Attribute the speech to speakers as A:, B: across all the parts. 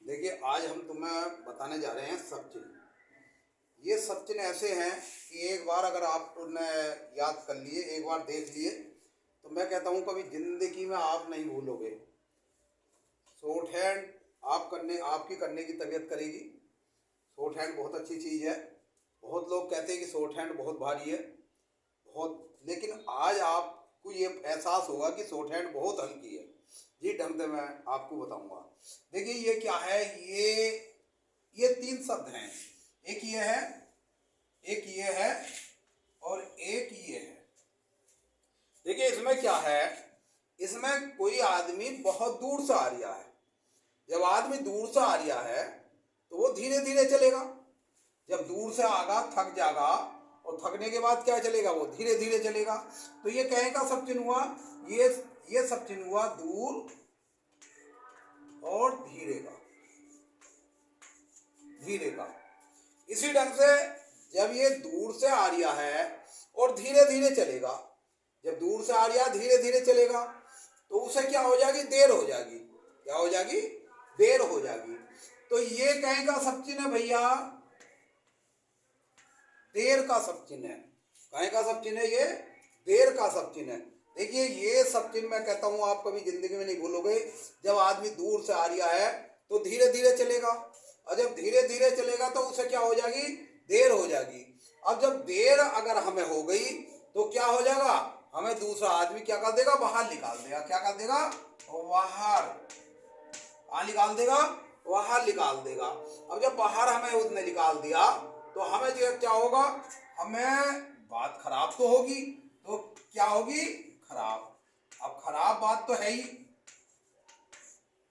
A: देखिए, आज हम तुम्हें बताने जा रहे हैं सब चिन्ह। ये सब चिन्ह ऐसे हैं कि एक बार अगर आप उन्हें याद कर लिए, एक बार देख लिए, तो मैं कहता हूँ कभी जिंदगी में आप नहीं भूलोगे। शॉर्ट हैंड आपकी करने की तबीयत करेगी। शॉर्ट हैंड बहुत अच्छी चीज़ है। बहुत लोग कहते हैं कि शॉर्ट हैंड बहुत भारी है, लेकिन आज आपको ये एहसास होगा कि शॉर्ट हैंड बहुत हल्की है। जी ढंग से मैं आपको बताऊंगा। देखिए, ये क्या है, ये तीन शब्द हैं। एक ये है, एक ये है और एक ये है। देखिए, इसमें क्या है, इसमें कोई आदमी बहुत दूर से आ रहा है। जब आदमी दूर से आ रहा है तो वो धीरे धीरे चलेगा। जब दूर से आगा थक जाएगा और थकने के बाद क्या चलेगा, वो धीरे धीरे चलेगा। तो ये कहे का सब चिन्ह हुआ, ये सब चिन्ह हुआ दूर और धीरे का, धीरे का। इसी ढंग से जब ये दूर से आ रहा है और धीरे धीरे चलेगा, जब दूर से आ रहा धीरे धीरे चलेगा तो उसे क्या हो जाएगी, देर हो जाएगी। क्या हो जाएगी, देर हो जाएगी। तो ये कहे का सब चिन्ह है भैया, देर का सब चिन्ह है। कहे का सब चिन्ह है ये, देर का सब चिन्ह है। देखिए, ये सब चिन्ह मैं कहता हूं आप कभी जिंदगी में नहीं भूलोगे। जब आदमी दूर से आ रहा है तो धीरे धीरे चलेगा, और जब धीरे धीरे चलेगा तो उसे क्या हो जाएगी, देर हो जाएगी। अब जब देर अगर हमें हो गई तो क्या हो जाएगा, हमें दूसरा आदमी क्या कर देगा, बाहर निकाल देगा। क्या कर देगा, बाहर निकाल देगा, बाहर निकाल देगा। अब जब बाहर हमें उसने निकाल दिया तो हमें जो क्या होगा, हमें बात खराब तो होगी। तो क्या होगी, खराब। अब खराब बात तो है ही।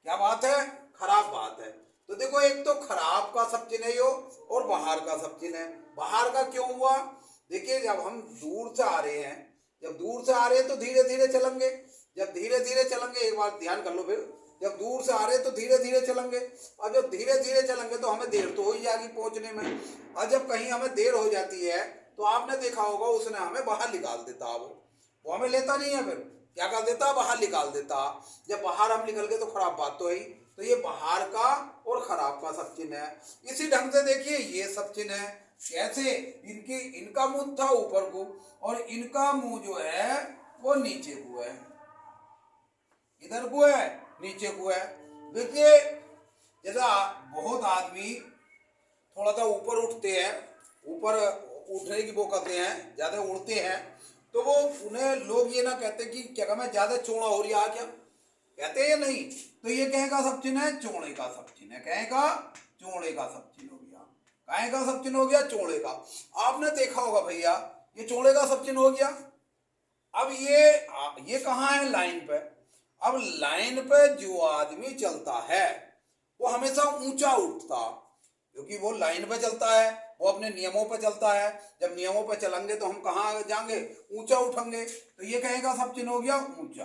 A: क्या बात है, खराब बात है। तो देखो, एक तो खराब का सब चिन्ह है यो, और बाहर का सब चिन्ह है। बाहर का क्यों हुआ, देखिए, जब हम दूर से आ रहे हैं, जब दूर से आ रहे हैं तो धीरे धीरे चलेंगे। जब धीरे धीरे चलेंगे, एक बार ध्यान कर लो फिर, जब दूर से आ रहे हैं तो धीरे धीरे चलेंगे। और जब धीरे धीरे चलेंगे तो हमें देर तो हो ही जाएगी पहुंचने में। और जब कहीं हमें देर हो जाती है तो आपने देखा होगा उसने हमें बाहर निकाल देता, वो हमें लेता नहीं है, फिर क्या कर देता, बाहर निकाल देता। जब बाहर हम निकल गए तो खराब बात तो है ही। तो ये बाहर का और खराब का सब चिन्ह है। इसी ढंग से देखिए, ये सब चिन्ह है। कैसे, इनका मुंह था ऊपर को और इनका मुंह जो है वो नीचे को है, इधर को है, नीचे को है। देखिए, जैसा बहुत आदमी थोड़ा सा ऊपर उठते हैं, ऊपर उठने की वो करते हैं, ज्यादा उड़ते हैं, तो वो उन्हें लोग ये ना कहते कि क्या मैं ज्यादा चौड़ा हो रहा, क्या कहते हैं, नहीं। तो ये कहे का सब चिन्ह है, चौड़े का सब चिन्ह है। कहे का, चौड़े का सब चिन्ह हो गया। कहे का सब चिन्ह हो गया, चौड़े का। आपने देखा होगा भैया, ये चौड़े का सब चिन्ह हो गया। अब ये कहाँ है, लाइन पे। अब लाइन पे जो आदमी चलता है वो हमेशा ऊंचा उठता, क्योंकि वो लाइन पे चलता है, वो अपने नियमों पे चलता है। जब नियमों पे चलेंगे तो हम कहाँ जाएंगे, ऊंचा उठेंगे। तो ये कहेगा सब चिन्ह हो गया ऊंचा।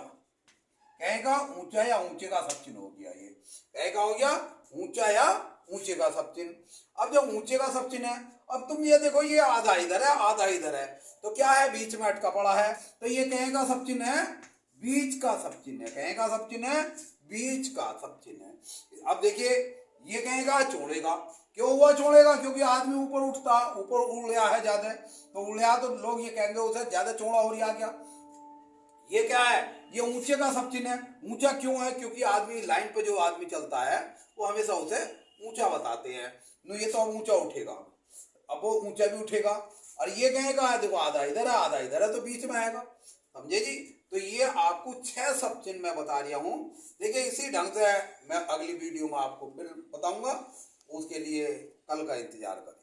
A: कहेगा ऊंचा या ऊंचे का सब चिन्ह हो गया। ये कहेगा हो गया ऊंचा या ऊंचे का सब चिन्ह। अब जब ऊंचे का सब चिन्ह है, अब तुम ये देखो, ये आधा इधर है, आधा इधर है, तो क्या है, बीच में अटका पड़ा है। तो ये कहेगा सब चिन्ह है, बीच का सब चिन्ह है। कहेगा सब चिन्ह है, बीच का सब चिन्ह है। अब देखिए, ये कहेगा चौड़ेगा। क्यों हुआ चौड़ेगा, क्योंकि आदमी ऊपर उठता, ऊपर उड़ रहा है ज्यादा, तो उड़ रहा तो लोग ये कहेंगे उसे ज्यादा चौड़ा हो रहा क्या। ये क्या है, ये ऊंचे का सब चिन्ह है। ऊंचा क्यों है, क्योंकि आदमी लाइन पे जो आदमी चलता है वो हमेशा उसे ऊंचा बताते हैं। नो, ये तो अब ऊंचा उठेगा, अब वो ऊंचा भी उठेगा। और ये कहेगा देखो, आधा इधर है, आधा इधर है, तो बीच में आएगा। समझे जी। तो ये आपको 6 सब चिन्ह मैं बता रहा हूं। देखिए, इसी ढंग से मैं अगली वीडियो में आपको फिर बताऊंगा। उसके लिए कल का इंतजार करें।